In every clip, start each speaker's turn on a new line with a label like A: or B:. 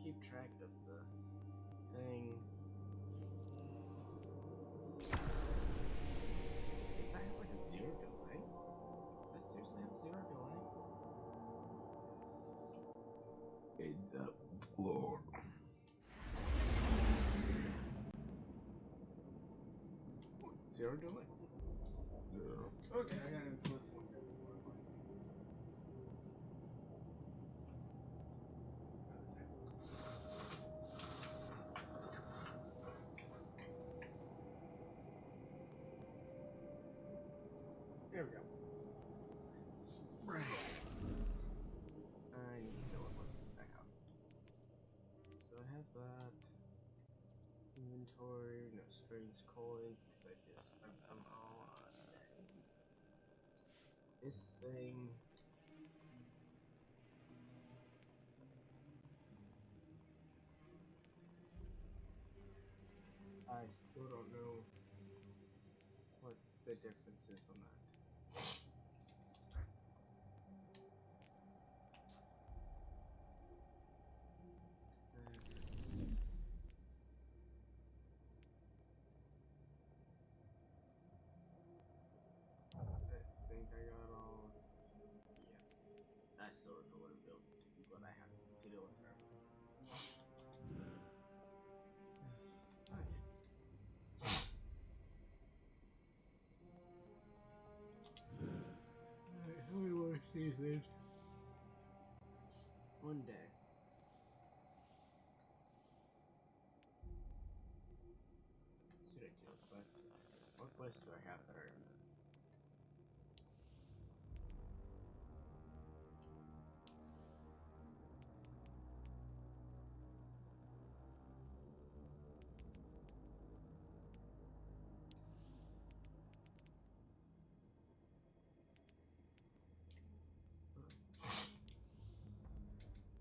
A: keep track of the thing. Does that have like a 0 delay? Does that seriously have 0 delay?
B: In the floor.
A: 0 delay?
B: Yeah.
A: Okay, I gotta listen to it. There we go. Right. I need to know what weapons I have. So I have that. Inventory, no strange coins, because I just spent them all on this thing. I still don't know what the difference is on that. I think I got all. Yeah. I still don't know what I have to deal with her. Alright, how do we want to see this? One day. Should I do a quest? What quests do I have that are in this?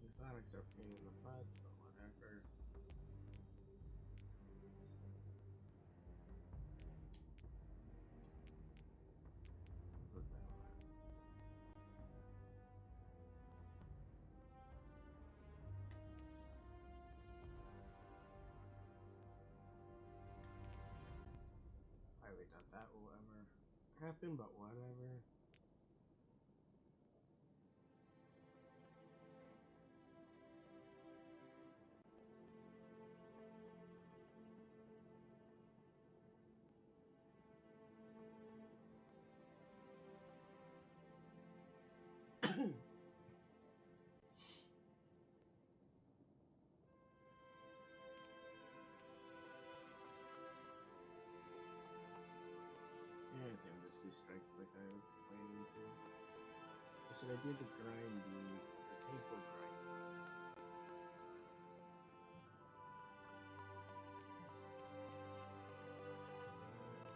A: Exotics are pain in the butt, but whatever. Put that on that. Highly doubt that will ever happen, but whatever. Yeah, damn, this two strikes like I was planning to. Or should I do the grinding, the painful grind?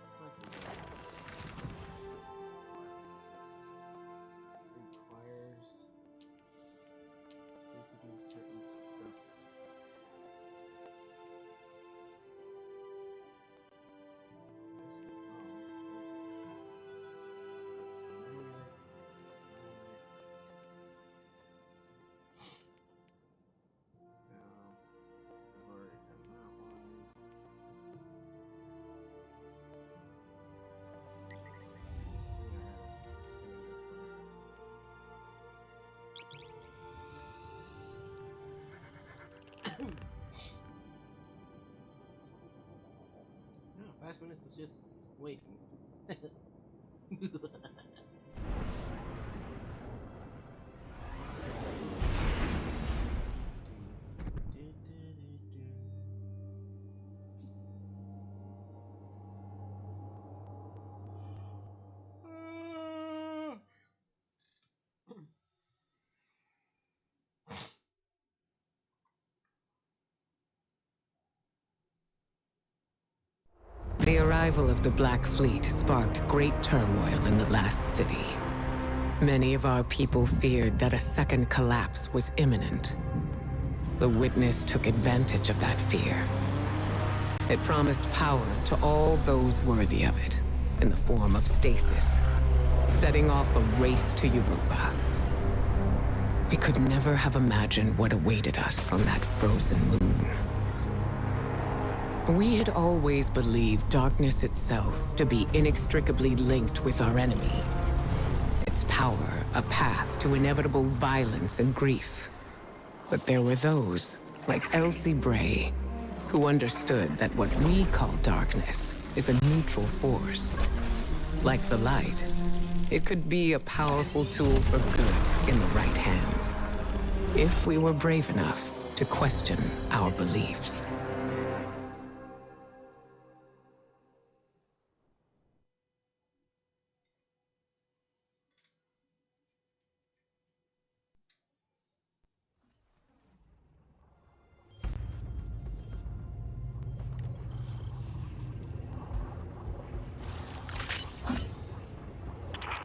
A: It's like requires you to do certain stuff. No, 5 minutes is just waiting.
C: The arrival of the Black Fleet sparked great turmoil in the last city. Many of our people feared that a second collapse was imminent. The Witness took advantage of that fear. It promised power to all those worthy of it, in the form of stasis, setting off a race to Europa. We could never have imagined what awaited us on that frozen moon. We had always believed darkness itself to be inextricably linked with our enemy. Its power, a path to inevitable violence and grief. But there were those, like Elsie Bray, who understood that what we call darkness is a neutral force. Like the light, it could be a powerful tool for good in the right hands, if we were brave enough to question our beliefs.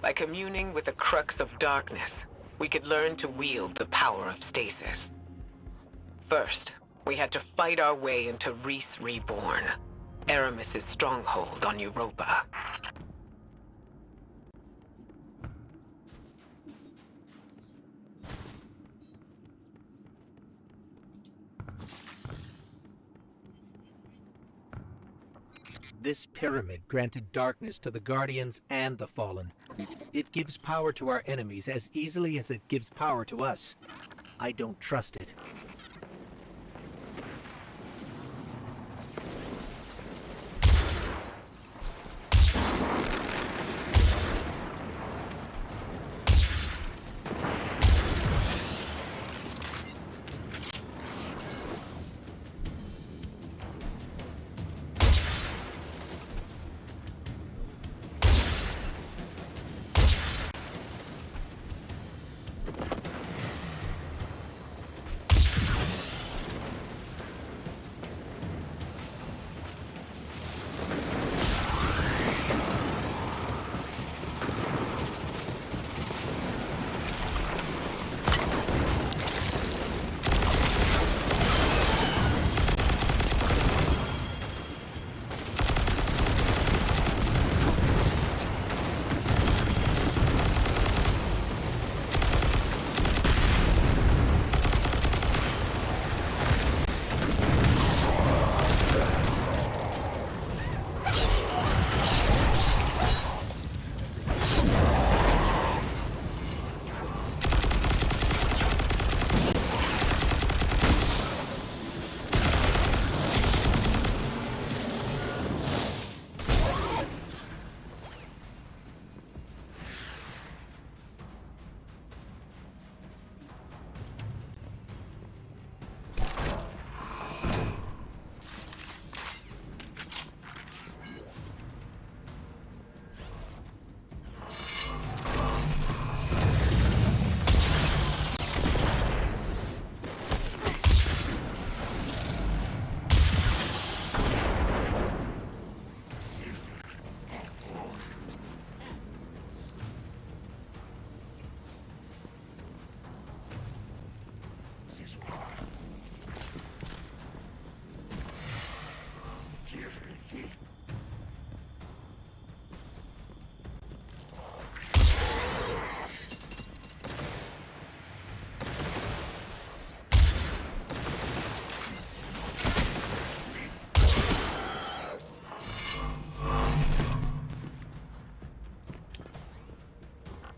C: By communing with the crux of darkness, we could learn to wield the power of stasis. First, we had to fight our way into Reese Reborn, Aramis' stronghold on Europa.
D: This pyramid granted darkness to the Guardians and the Fallen. It gives power to our enemies as easily as it gives power to us. I don't trust it.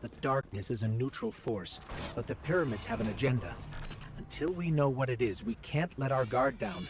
D: The darkness is a neutral force, but the pyramids have an agenda. Until we know what it is, we can't let our guard down.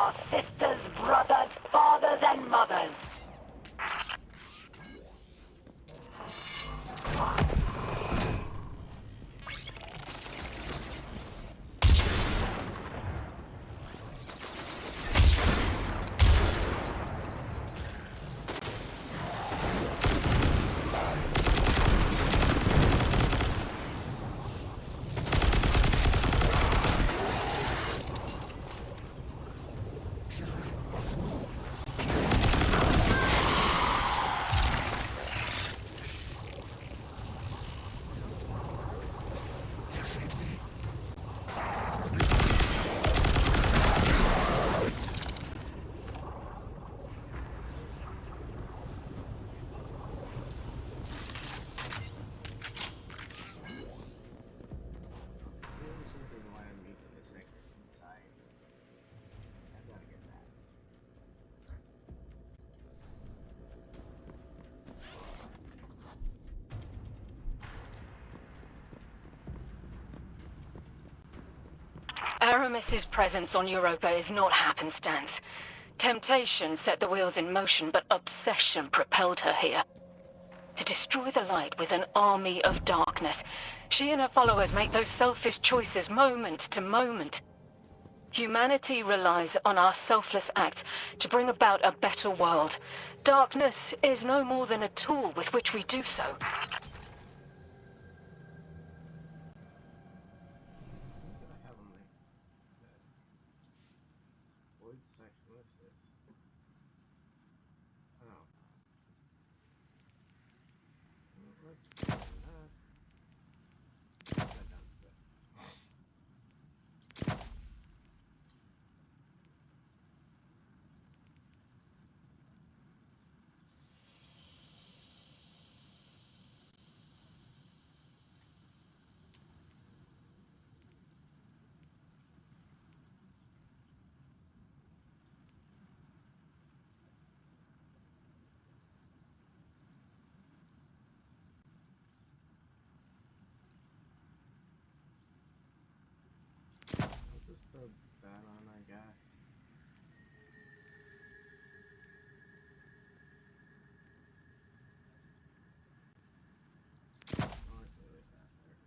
E: our sisters, brothers, fathers, and mothers.
A: Here's something why I'm using this record inside. I gotta get that.
E: Aramis's presence on Europa is not happenstance. Temptation set the wheels in motion, but obsession propelled her here. To destroy the light with an army of darkness, she and her followers make those selfish choices moment to moment. Humanity relies on our selfless acts to bring about a better world. Darkness is no more than a tool with which we do so.
A: I think I have them like that. Void section. What's this? Oh. Let's do that. Put that down instead. I'll just throw that on, I guess. Oh, it's really bad there.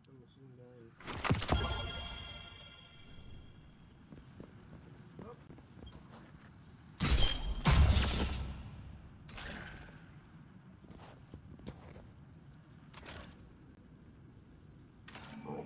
A: Some machine gun. Oh.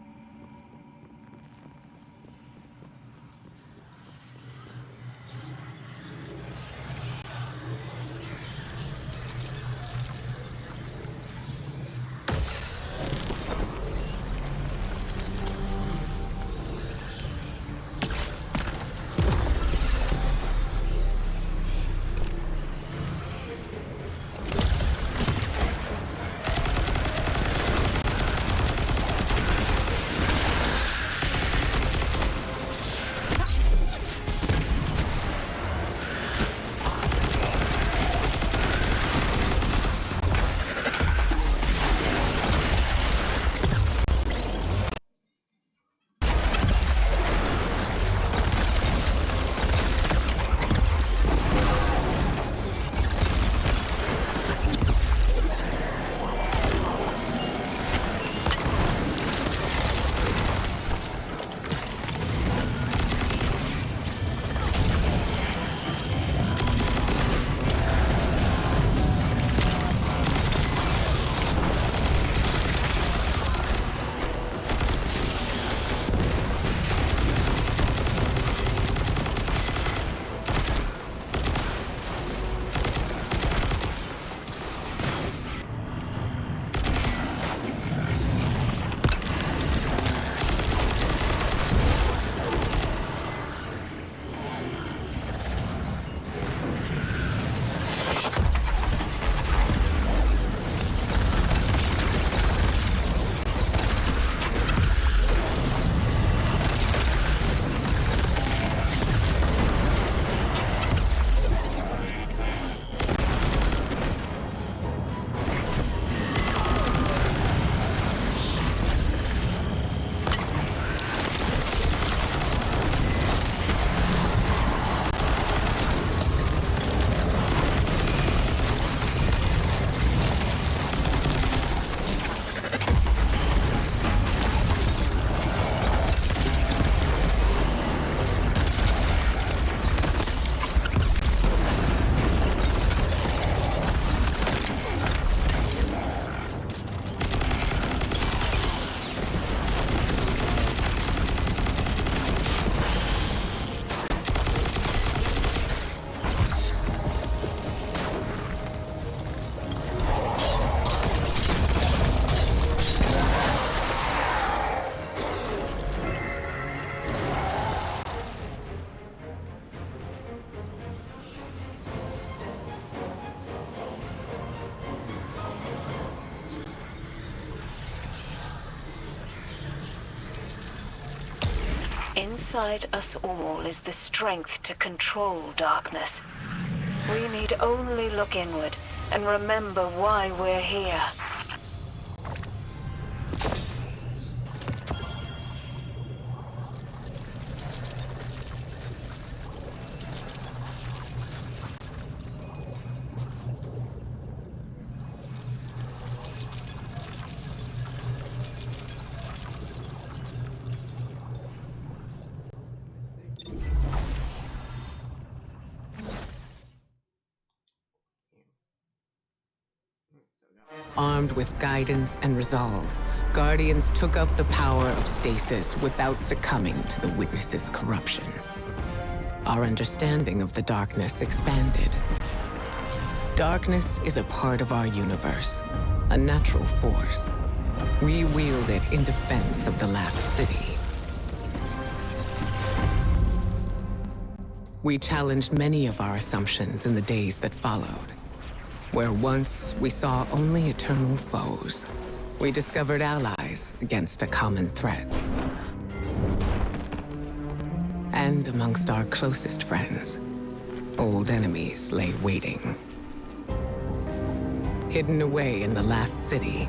E: Inside us all is the strength to control darkness. We need only look inward and remember why we're here.
C: Armed with guidance and resolve, Guardians took up the power of stasis without succumbing to the Witness's corruption. Our understanding of the darkness expanded. Darkness is a part of our universe, a natural force. We wield it in defense of the last city. We challenged many of our assumptions in the days that followed. Where once we saw only eternal foes, we discovered allies against a common threat. And amongst our closest friends, old enemies lay waiting. Hidden away in the last city,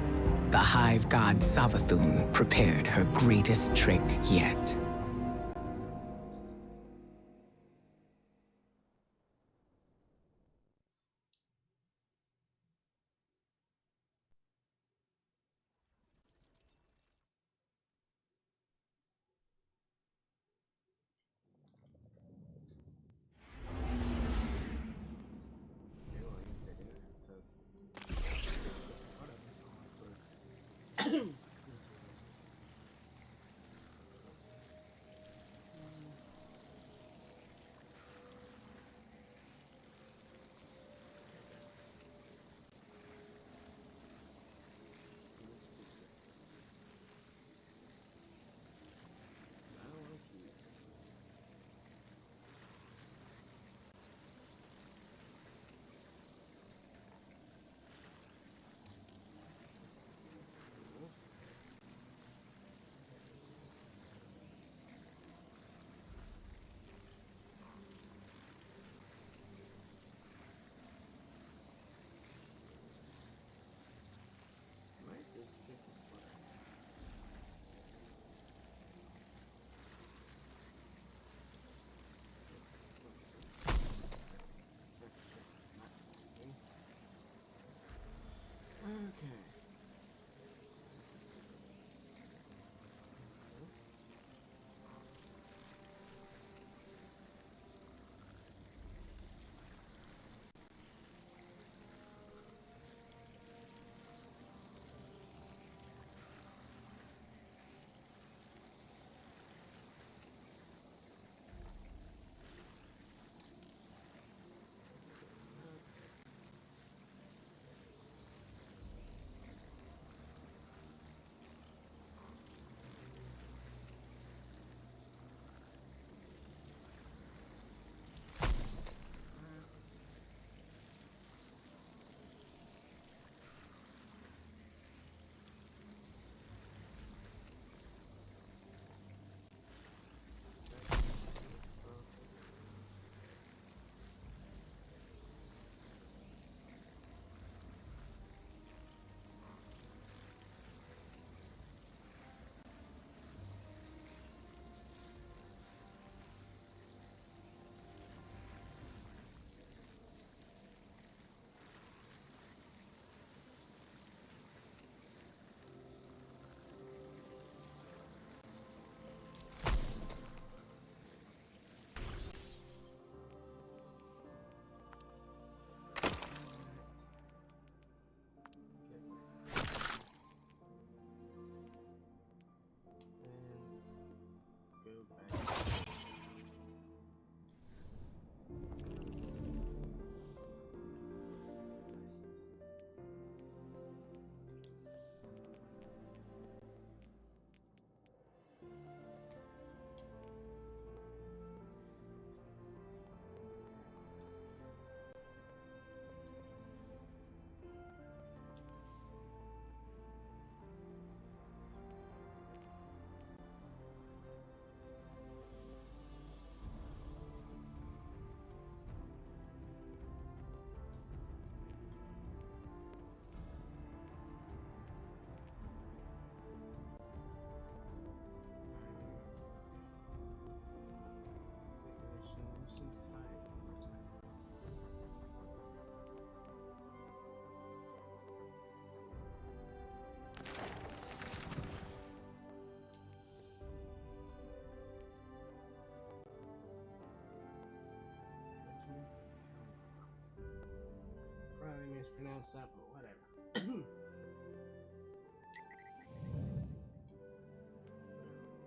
C: the Hive God Savathun prepared her greatest trick yet.
A: mispronounced that, but whatever.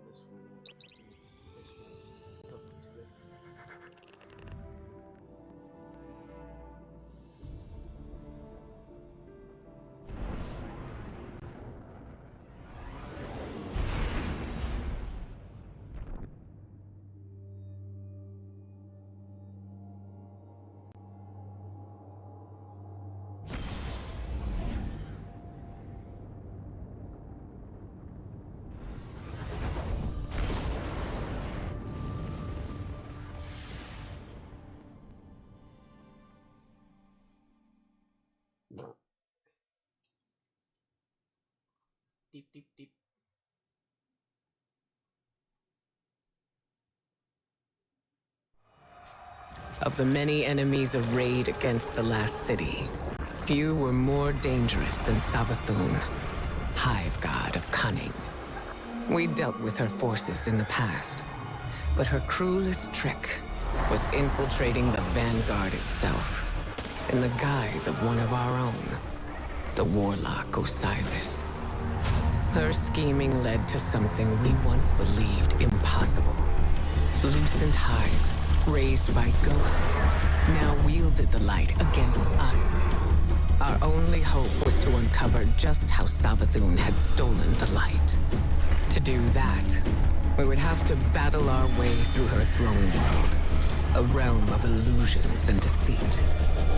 A: This one hooked to it. Deep, deep, deep.
C: Of the many enemies arrayed against the last city, few were more dangerous than Savathun, hive god of cunning. We dealt with her forces in the past, but her cruelest trick was infiltrating the Vanguard itself, in the guise of one of our own, the warlock Osiris. Her scheming led to something we once believed impossible. Lucent Hive, raised by ghosts, now wielded the light against us. Our only hope was to uncover just how Savathun had stolen the light. To do that, we would have to battle our way through her throne world, a realm of illusions and deceit.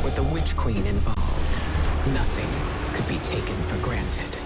C: With the Witch Queen involved, nothing could be taken for granted.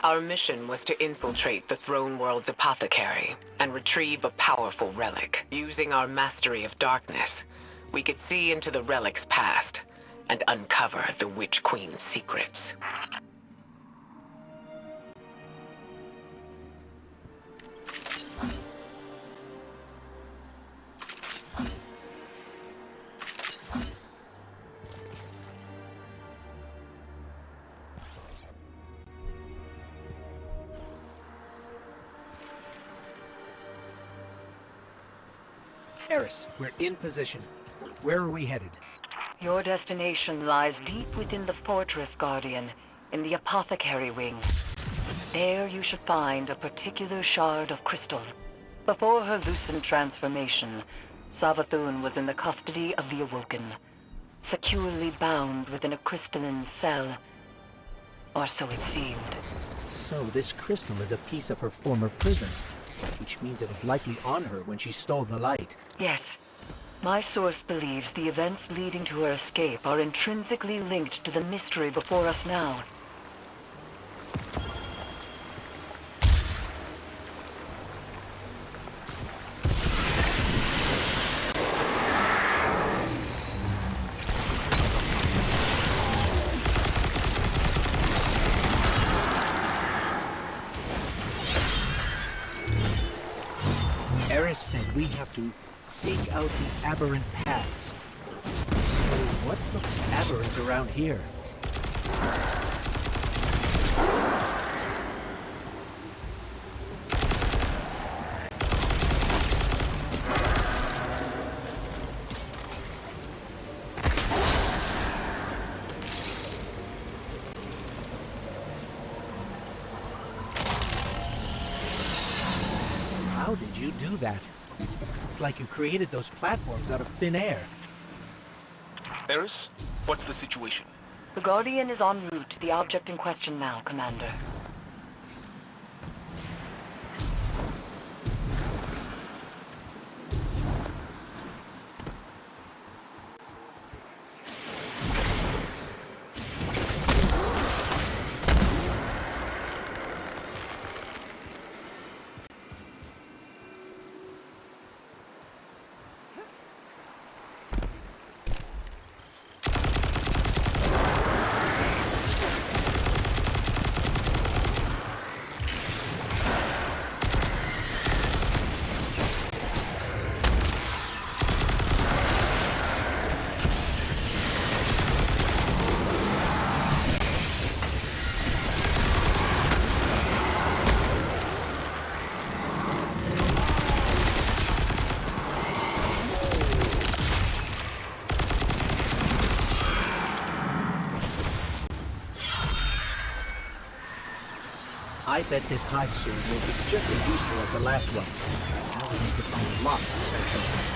C: Our mission was to infiltrate the Throne World's apothecary and retrieve a powerful relic. Using our mastery of darkness, we could see into the relic's past and uncover the Witch Queen's secrets.
D: Eris, we're in position. Where are we headed?
E: Your destination lies deep within the fortress, Guardian, in the apothecary wing. There you should find a particular shard of crystal. Before her lucent transformation, Savathun was in the custody of the Awoken, securely bound within a crystalline cell. Or so it seemed.
D: So this crystal is a piece of her former prison, which means it was likely on her when she stole the light.
E: Yes. My source believes the events leading to her escape are intrinsically linked to the mystery before us now.
D: Eris said we have to seek out the aberrant paths. So what looks aberrant around here? How did you do that? It's like you created those platforms out of thin air.
F: Eris, what's the situation?
E: The Guardian is en route to the object in question now, Commander.
D: I bet this hive sword will be just as useful as the last one. Now we need to find a lock to set something.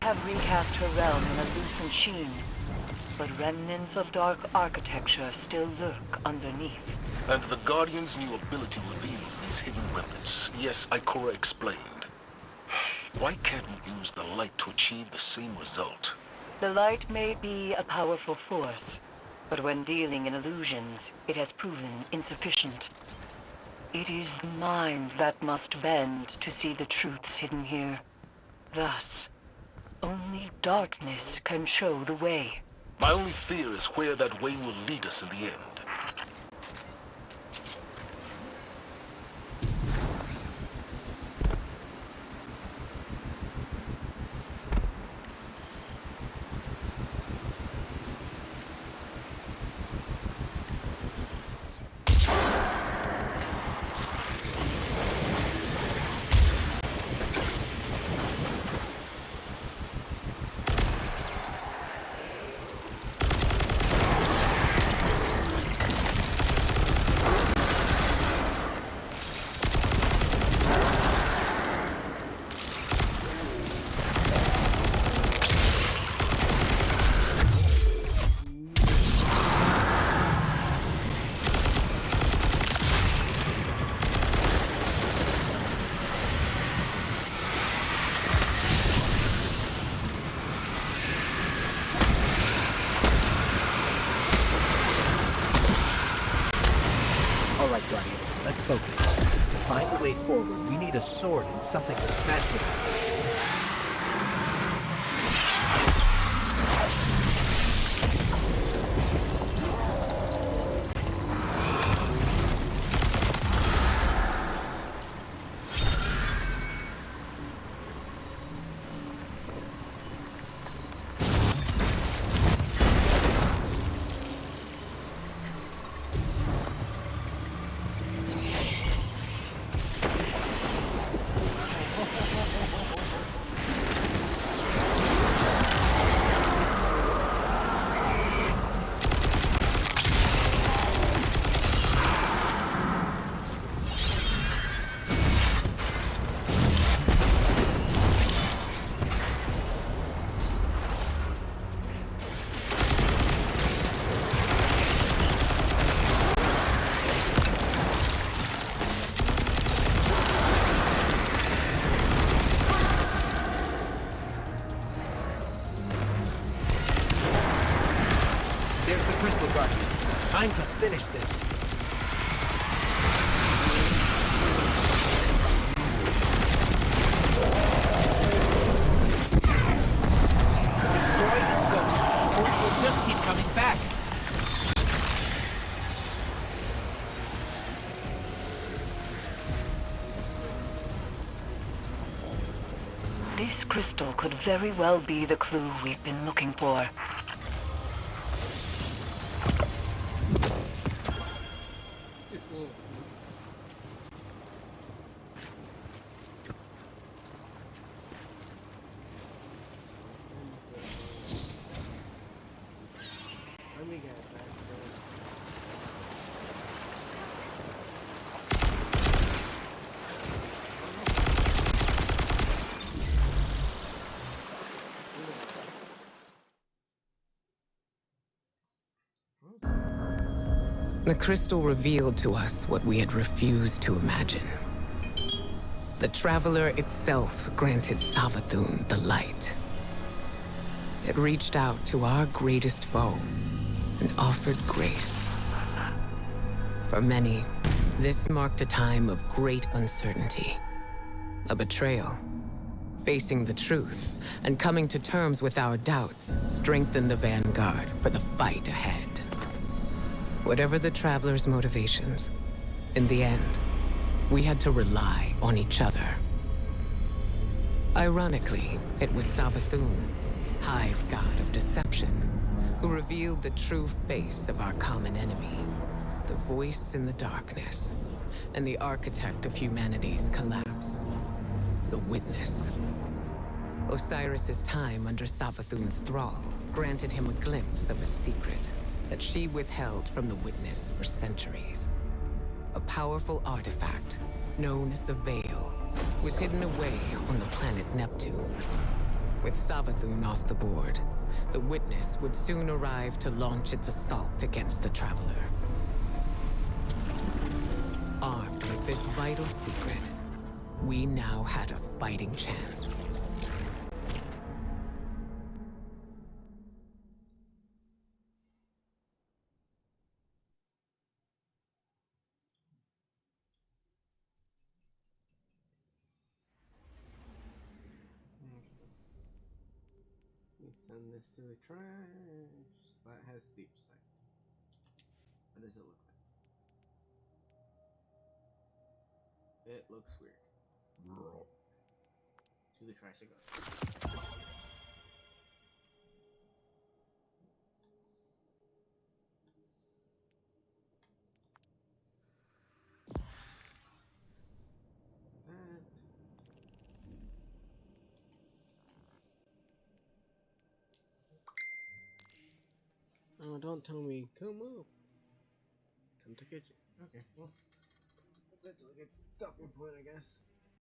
E: Have recast her realm in a lucent sheen, but remnants of dark architecture still lurk underneath.
F: And the Guardian's new ability reveals these hidden remnants. Yes, Ikora explained. Why can't we use the light to achieve the same result?
E: The light may be a powerful force, but when dealing in illusions, it has proven insufficient. It is the mind that must bend to see the truths hidden here. Thus, only darkness can show the way.
F: My only fear is where that way will lead us in the end.
D: Let's focus. To find a way forward, we need a sword and something to smash with. Time to finish this. Destroy this ghost, or it will just keep coming back.
E: This crystal could very well be the clue we've been looking for.
C: The crystal revealed to us what we had refused to imagine. The Traveler itself granted Savathun the light. It reached out to our greatest foe and offered grace. For many, this marked a time of great uncertainty. A betrayal. Facing the truth and coming to terms with our doubts strengthened the vanguard for the fight ahead. Whatever the Travelers' motivations, in the end, we had to rely on each other. Ironically, it was Savathun, Hive God of Deception, who revealed the true face of our common enemy, the voice in the darkness, and the architect of humanity's collapse, the Witness. Osiris's time under Savathun's thrall granted him a glimpse of a secret that she withheld from the Witness for centuries. A powerful artifact, known as the Veil, was hidden away on the planet Neptune. With Savathun off the board, the Witness would soon arrive to launch its assault against the Traveler. Armed with this vital secret, we now had a fighting chance.
A: Let me send this to the trash. That has deep sight. What does it look like? It looks weird.
B: Bro.
A: To the trash it goes. That. Oh, don't tell me. Come up. Come to kitchen. Okay, well. That's a good stopping point, I guess.